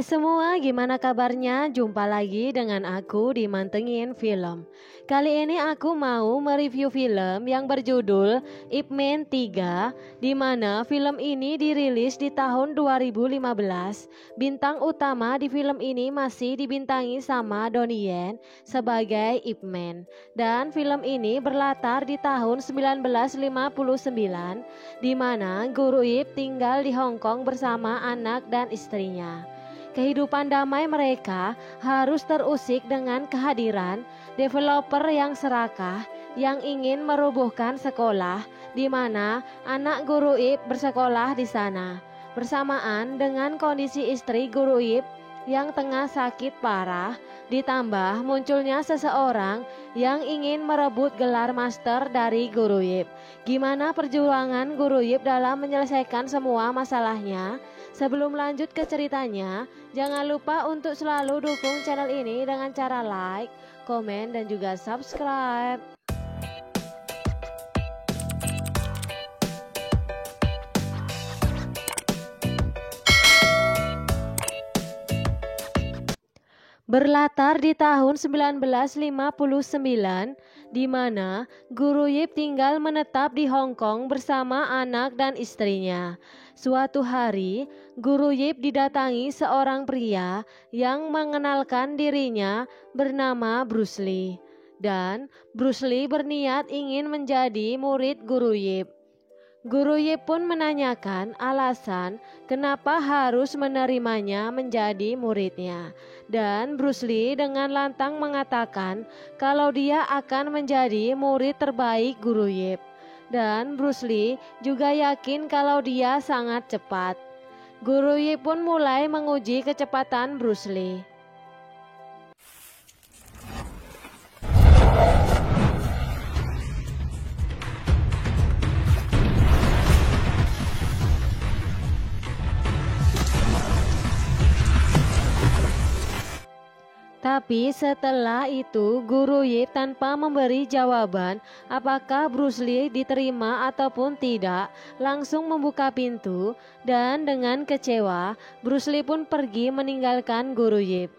semua, gimana kabarnya? Jumpa lagi dengan aku di Mantengin Film. Kali ini aku mau mereview film yang berjudul Ip Man 3, di mana film ini dirilis di tahun 2015. Bintang utama di film ini masih dibintangi sama Donnie Yen sebagai Ip Man. Dan film ini berlatar di tahun 1959, di mana Guru Ip tinggal di Hong Kong bersama anak dan istrinya. Kehidupan damai mereka harus terusik dengan kehadiran developer yang serakah yang ingin merobohkan sekolah di mana anak Guru Ip bersekolah di sana. Bersamaan dengan kondisi istri Guru Ip yang tengah sakit parah, ditambah munculnya seseorang yang ingin merebut gelar master dari Guru Ip. Gimana perjuangan Guru Ip dalam menyelesaikan semua masalahnya? Sebelum lanjut ke ceritanya, jangan lupa untuk selalu dukung channel ini dengan cara like, komen, dan juga subscribe. Berlatar di tahun 1959, di mana Guru Ip tinggal menetap di Hong Kong bersama anak dan istrinya. Suatu hari, Guru Ip didatangi seorang pria yang mengenalkan dirinya bernama Bruce Lee. Dan Bruce Lee berniat ingin menjadi murid Guru Ip. Guru Ip pun menanyakan alasan kenapa harus menerimanya menjadi muridnya. Dan Bruce Lee dengan lantang mengatakan kalau dia akan menjadi murid terbaik Guru Ip. Dan Bruce Lee juga yakin kalau dia sangat cepat. Guru Ip pun mulai menguji kecepatan Bruce Lee. Tapi setelah itu Guru Ip tanpa memberi jawaban apakah Bruce Lee diterima ataupun tidak, langsung membuka pintu dan dengan kecewa Bruce Lee pun pergi meninggalkan Guru Ip.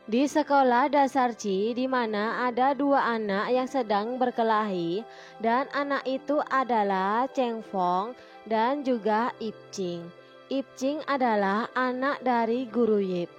Di sekolah dasar Ci, di mana ada dua anak yang sedang berkelahi, dan anak itu adalah Cheng Fong dan juga Ip Ching. Ip Ching adalah anak dari Guru Ip.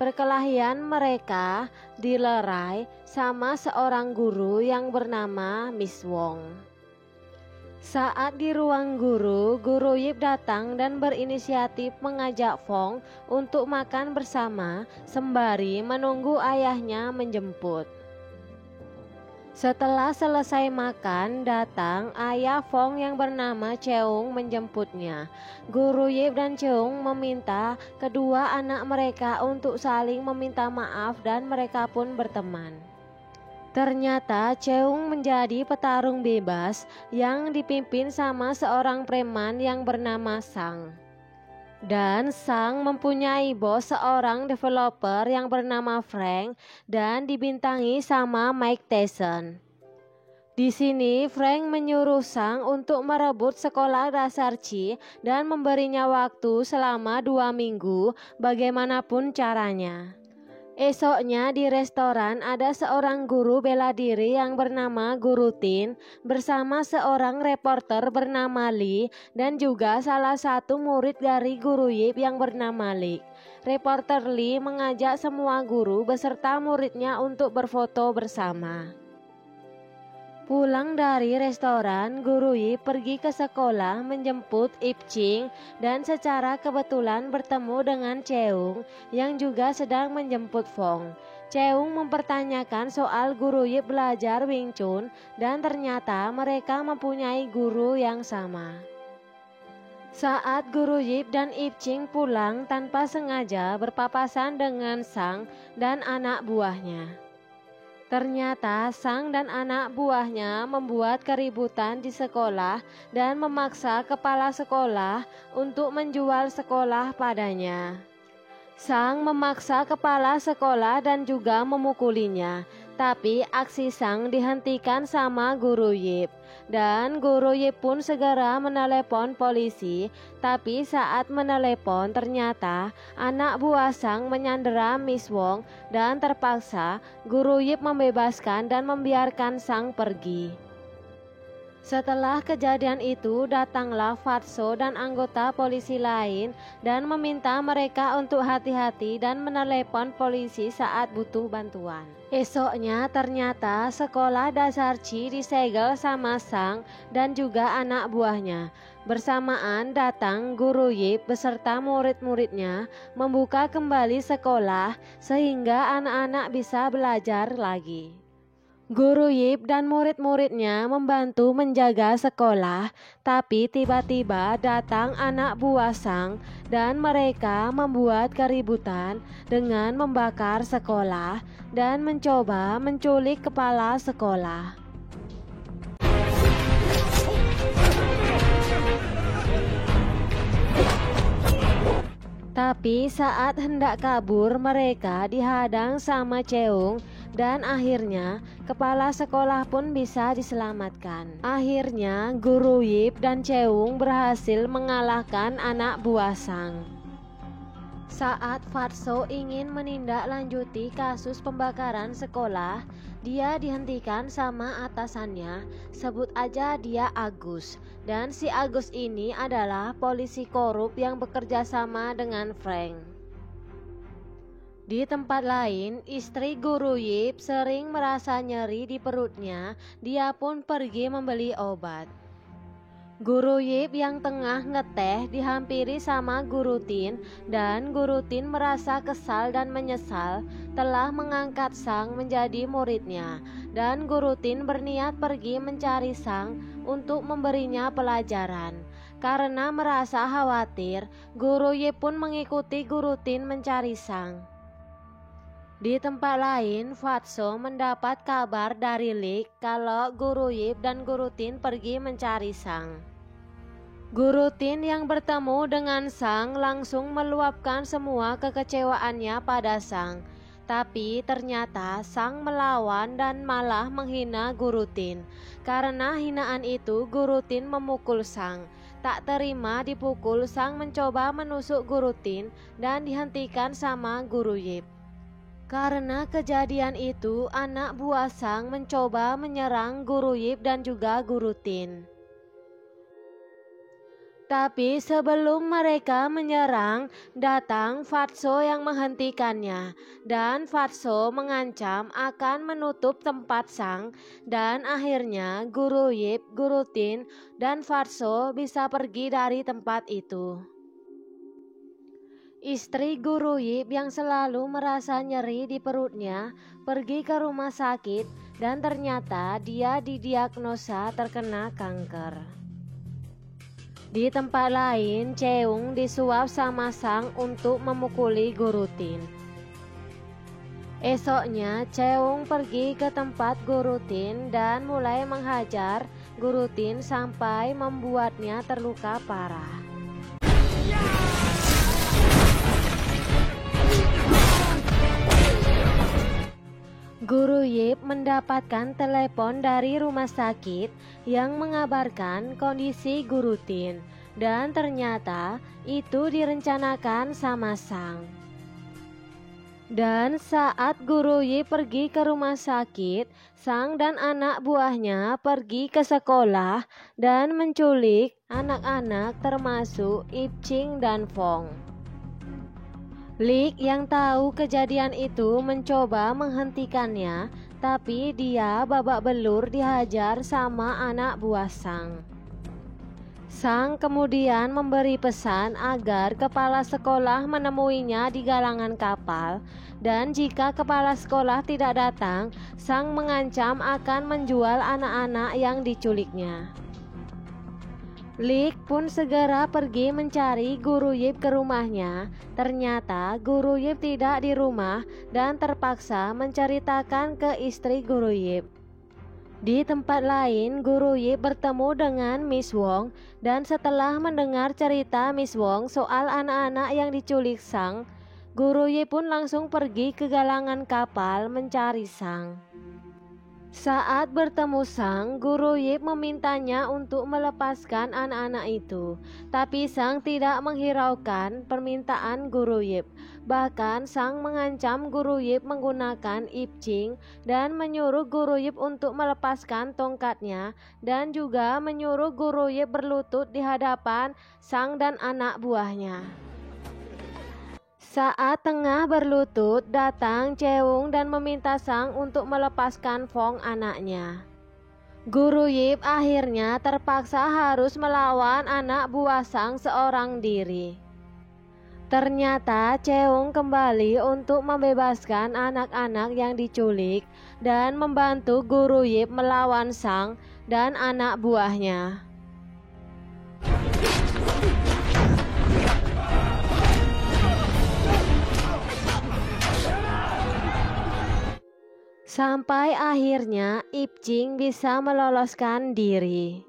Perkelahian mereka dilerai sama seorang guru yang bernama Miss Wong. Saat di ruang guru, Guru Ip datang dan berinisiatif mengajak Fong untuk makan bersama sembari menunggu ayahnya menjemput. Setelah selesai makan, datang ayah Fong yang bernama Cheung menjemputnya. Guru Ip dan Cheung meminta kedua anak mereka untuk saling meminta maaf dan mereka pun berteman. Ternyata Cheung menjadi petarung bebas yang dipimpin sama seorang preman yang bernama Sang. Dan Sang mempunyai bos seorang developer yang bernama Frank dan dibintangi sama Mike Tyson. Di sini Frank menyuruh Sang untuk merebut sekolah dasar Ci dan memberinya waktu selama 2 minggu bagaimanapun caranya. Esoknya di restoran ada seorang guru bela diri yang bernama Guru Tin bersama seorang reporter bernama Lee dan juga salah satu murid dari Guru Ip yang bernama Lee. Reporter Lee mengajak semua guru beserta muridnya untuk berfoto bersama. Pulang dari restoran, Guru Ip pergi ke sekolah menjemput Ip Ching dan secara kebetulan bertemu dengan Cheung yang juga sedang menjemput Fong. Cheung mempertanyakan soal Guru Ip belajar Wing Chun dan ternyata mereka mempunyai guru yang sama. Saat Guru Ip dan Ip Ching pulang tanpa sengaja berpapasan dengan Sang dan anak buahnya. Ternyata Sang dan anak buahnya membuat keributan di sekolah dan memaksa kepala sekolah untuk menjual sekolah padanya. Sang memaksa kepala sekolah dan juga memukulinya. Tapi aksi Sang dihentikan sama Guru Yip, dan Guru Yip pun segera menelepon polisi. Tapi saat menelepon ternyata anak buah Sang menyandera Miss Wong, dan terpaksa Guru Yip membebaskan dan membiarkan Sang pergi. Setelah kejadian itu, datanglah Fatso dan anggota polisi lain dan meminta mereka untuk hati-hati dan menelepon polisi saat butuh bantuan. Esoknya ternyata sekolah dasar Chi disegel sama Sang dan juga anak buahnya. Bersamaan datang Guru Yip beserta murid-muridnya membuka kembali sekolah sehingga anak-anak bisa belajar lagi. Guru Yip dan murid-muridnya membantu menjaga sekolah, tapi tiba-tiba datang anak buah Sang dan mereka membuat keributan dengan membakar sekolah dan mencoba menculik kepala sekolah. Tapi saat hendak kabur mereka dihadang sama Cheung dan akhirnya kepala sekolah pun bisa diselamatkan. Akhirnya Guru Yip dan Cheung berhasil mengalahkan anak buah Sang. Saat Fatso ingin menindaklanjuti kasus pembakaran sekolah, dia dihentikan sama atasannya, sebut aja dia Agus. Dan si Agus ini adalah polisi korup yang bekerja sama dengan Frank. Di tempat lain, istri Guru Yip sering merasa nyeri di perutnya, dia pun pergi membeli obat. Guru Yip yang tengah ngeteh dihampiri sama Guru Tin, dan Guru Tin merasa kesal dan menyesal telah mengangkat Sang menjadi muridnya, dan Guru Tin berniat pergi mencari Sang untuk memberinya pelajaran. Karena merasa khawatir, Guru Yip pun mengikuti Guru Tin mencari Sang. Di tempat lain, Fatso mendapat kabar dari Lik kalau Guru Yip dan Guru Tin pergi mencari Sang. Guru Tin yang bertemu dengan Sang langsung meluapkan semua kekecewaannya pada Sang. Tapi ternyata Sang melawan dan malah menghina Guru Tin. Karena hinaan itu Guru Tin memukul Sang. Tak terima dipukul, Sang mencoba menusuk Guru Tin dan dihentikan sama Guru Yip. Karena kejadian itu, anak buah Sang mencoba menyerang Guru Yip dan juga Guru Tin. Tapi sebelum mereka menyerang, datang Fatso yang menghentikannya. Dan Fatso mengancam akan menutup tempat Sang. Dan akhirnya Guru Yip, Guru Tin, dan Fatso bisa pergi dari tempat itu. Istri Guru Yip yang selalu merasa nyeri di perutnya pergi ke rumah sakit dan ternyata dia didiagnosa terkena kanker. Di tempat lain, Cheung disuap sama Sang untuk memukuli Guru Tin. Esoknya, Cheung pergi ke tempat Guru Tin dan mulai menghajar Guru Tin sampai membuatnya terluka parah. Guru Yip mendapatkan telepon dari rumah sakit yang mengabarkan kondisi Guru Tin, dan ternyata itu direncanakan sama Sang. Dan saat Guru Yip pergi ke rumah sakit, Sang dan anak buahnya pergi ke sekolah dan menculik anak-anak termasuk Ip Ching dan Fong. Lik yang tahu kejadian itu mencoba menghentikannya, tapi dia babak belur dihajar sama anak buah Sang. Sang kemudian memberi pesan agar kepala sekolah menemuinya di galangan kapal, dan jika kepala sekolah tidak datang, Sang mengancam akan menjual anak-anak yang diculiknya. Lik pun segera pergi mencari Guru Yip ke rumahnya. Ternyata Guru Yip tidak di rumah dan terpaksa menceritakan ke istri Guru Yip. Di tempat lain, Guru Yip bertemu dengan Miss Wong dan setelah mendengar cerita Miss Wong soal anak-anak yang diculik Sang, Guru Yip pun langsung pergi ke galangan kapal mencari Sang. Saat bertemu Sang, Guru Yip memintanya untuk melepaskan anak-anak itu. Tapi Sang tidak menghiraukan permintaan Guru Yip. Bahkan Sang mengancam Guru Yip menggunakan Ip Ching dan menyuruh Guru Yip untuk melepaskan tongkatnya, dan juga menyuruh Guru Yip berlutut di hadapan Sang dan anak buahnya. Saat tengah berlutut, datang Cheung dan meminta Sang untuk melepaskan Fong anaknya. Guru Yip akhirnya terpaksa harus melawan anak buah Sang seorang diri. Ternyata Cheung kembali untuk membebaskan anak-anak yang diculik dan membantu Guru Yip melawan Sang dan anak buahnya. Sampai akhirnya Ip Ching bisa meloloskan diri.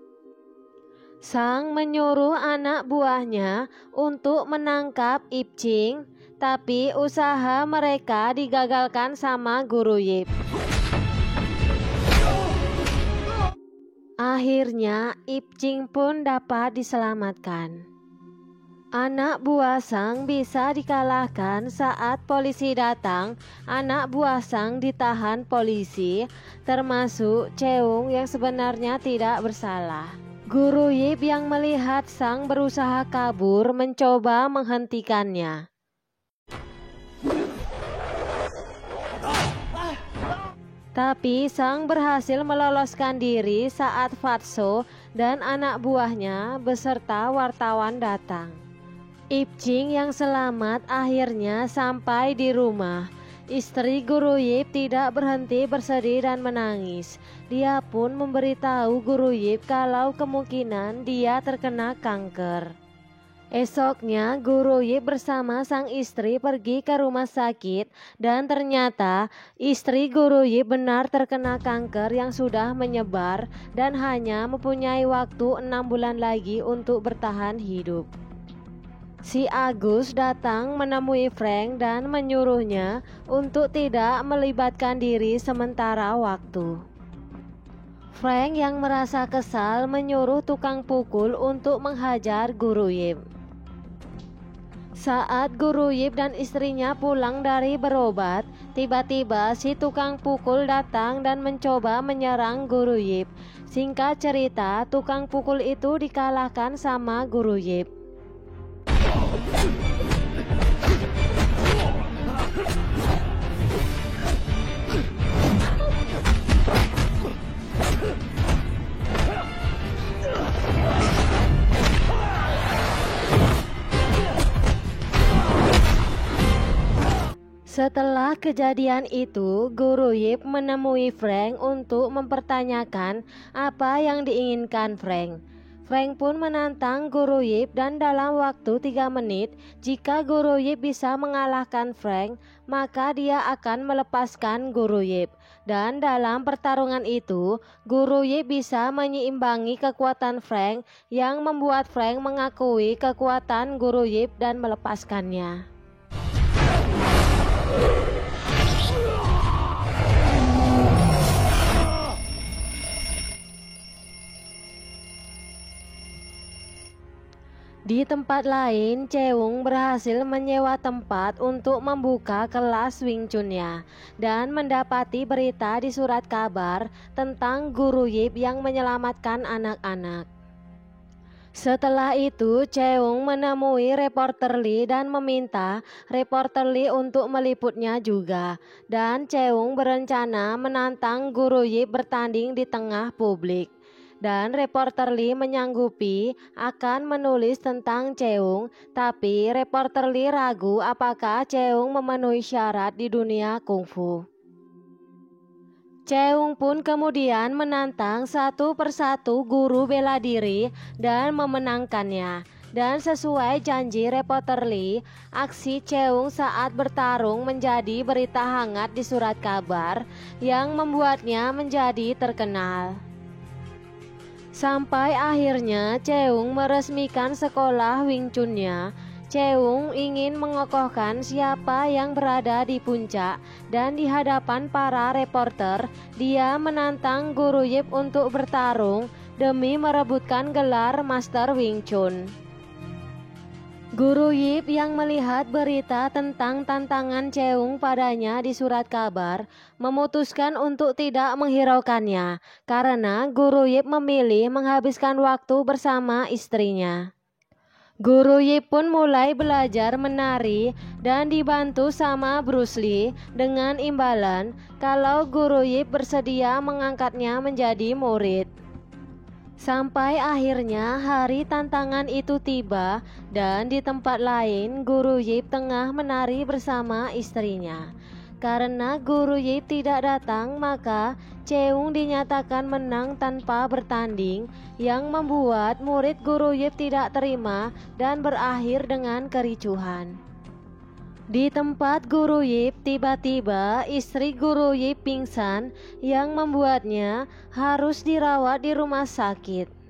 Sang menyuruh anak buahnya untuk menangkap Ip Ching, tapi usaha mereka digagalkan sama Guru Yip. Akhirnya Ip Ching pun dapat diselamatkan. Anak buah Sang bisa dikalahkan saat polisi datang. Anak buah Sang ditahan polisi, termasuk Cheung yang sebenarnya tidak bersalah. Guru Yip yang melihat Sang berusaha kabur mencoba menghentikannya. Tapi Sang berhasil meloloskan diri saat Fatso dan anak buahnya beserta wartawan datang. Ip Ching yang selamat akhirnya sampai di rumah. Istri Guru Yip tidak berhenti bersedih dan menangis. Dia pun memberitahu Guru Yip kalau kemungkinan dia terkena kanker. Esoknya Guru Yip bersama sang istri pergi ke rumah sakit, dan ternyata istri Guru Yip benar terkena kanker yang sudah menyebar dan hanya mempunyai waktu 6 bulan lagi untuk bertahan hidup. Si Agus datang menemui Frank dan menyuruhnya untuk tidak melibatkan diri sementara waktu. Frank yang merasa kesal menyuruh tukang pukul untuk menghajar Guru Yip. Saat Guru Yip dan istrinya pulang dari berobat, tiba-tiba si tukang pukul datang dan mencoba menyerang Guru Yip. Singkat cerita, tukang pukul itu dikalahkan sama Guru Yip. Setelah kejadian itu, Guru Yip menemui Frank untuk mempertanyakan apa yang diinginkan Frank. Frank pun menantang Guru Yip dan dalam waktu 3 menit, jika Guru Yip bisa mengalahkan Frank, maka dia akan melepaskan Guru Yip. Dan dalam pertarungan itu, Guru Yip bisa menyeimbangi kekuatan Frank yang membuat Frank mengakui kekuatan Guru Yip dan melepaskannya. Di tempat lain, Cheung berhasil menyewa tempat untuk membuka kelas Wing Chun-nya dan mendapati berita di surat kabar tentang Guru Yip yang menyelamatkan anak-anak. Setelah itu, Cheung menemui reporter Lee dan meminta reporter Lee untuk meliputnya juga. Dan Cheung berencana menantang Guru Yip bertanding di tengah publik. Dan reporter Lee menyanggupi akan menulis tentang Cheung, tapi reporter Lee ragu apakah Cheung memenuhi syarat di dunia kungfu. Cheung pun kemudian menantang satu persatu guru bela diri dan memenangkannya. Dan sesuai janji reporter Lee, aksi Cheung saat bertarung menjadi berita hangat di surat kabar yang membuatnya menjadi terkenal. Sampai akhirnya Cheung meresmikan sekolah Wing Chun-nya. Cheung ingin mengokohkan siapa yang berada di puncak, dan di hadapan para reporter, dia menantang Guru Yip untuk bertarung demi merebutkan gelar Master Wing Chun. Guru Yip yang melihat berita tentang tantangan Cheung padanya di surat kabar memutuskan untuk tidak menghiraukannya karena Guru Yip memilih menghabiskan waktu bersama istrinya. Guru Yip pun mulai belajar menari dan dibantu sama Bruce Lee dengan imbalan kalau Guru Yip bersedia mengangkatnya menjadi murid. Sampai akhirnya hari tantangan itu tiba dan di tempat lain Guru Yip tengah menari bersama istrinya. Karena Guru Yip tidak datang, maka Cheung dinyatakan menang tanpa bertanding, yang membuat murid Guru Yip tidak terima dan berakhir dengan kericuhan. Di tempat Guru Yip, tiba-tiba istri Guru Yip pingsan yang membuatnya harus dirawat di rumah sakit.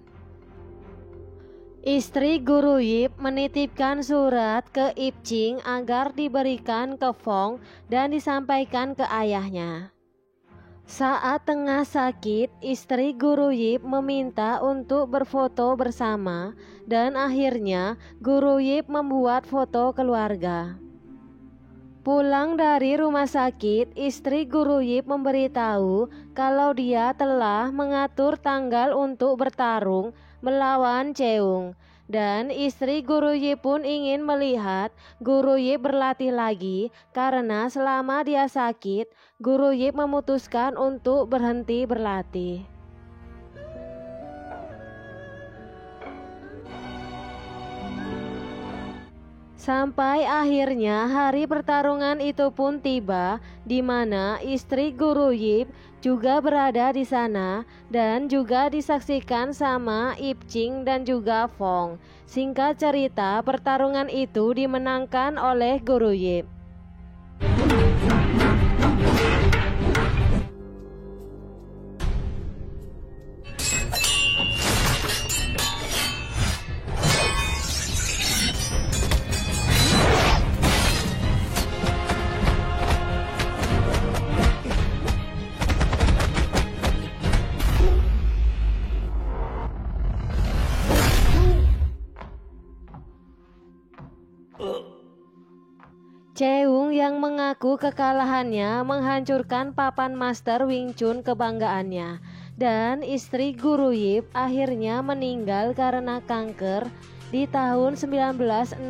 Istri Guru Yip menitipkan surat ke Ip Ching agar diberikan ke Fong dan disampaikan ke ayahnya. Saat tengah sakit, istri Guru Yip meminta untuk berfoto bersama dan akhirnya Guru Yip membuat foto keluarga. Pulang dari rumah sakit, istri Guru Yip memberitahu kalau dia telah mengatur tanggal untuk bertarung melawan Cheung, dan istri Guru Yip pun ingin melihat Guru Yip berlatih lagi karena selama dia sakit, Guru Yip memutuskan untuk berhenti berlatih. Sampai akhirnya hari pertarungan itu pun tiba, di mana istri Guru Yip juga berada di sana dan juga disaksikan sama Ip Ching dan juga Fong. Singkat cerita, pertarungan itu dimenangkan oleh Guru Yip. Cheung yang mengaku kekalahannya menghancurkan papan Master Wing Chun kebanggaannya, dan istri Guru Yip akhirnya meninggal karena kanker di tahun 1960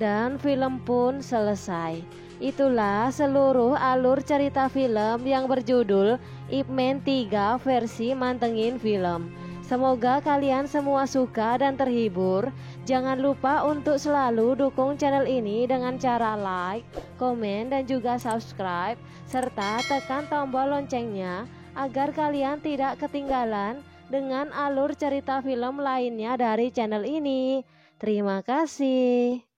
dan film pun selesai. Itulah seluruh alur cerita film yang berjudul Ip Man 3 versi Mantengin Film. Semoga kalian semua suka dan terhibur. Jangan lupa untuk selalu dukung channel ini dengan cara like, komen, dan juga subscribe, serta tekan tombol loncengnya agar kalian tidak ketinggalan dengan alur cerita film lainnya dari channel ini. Terima kasih.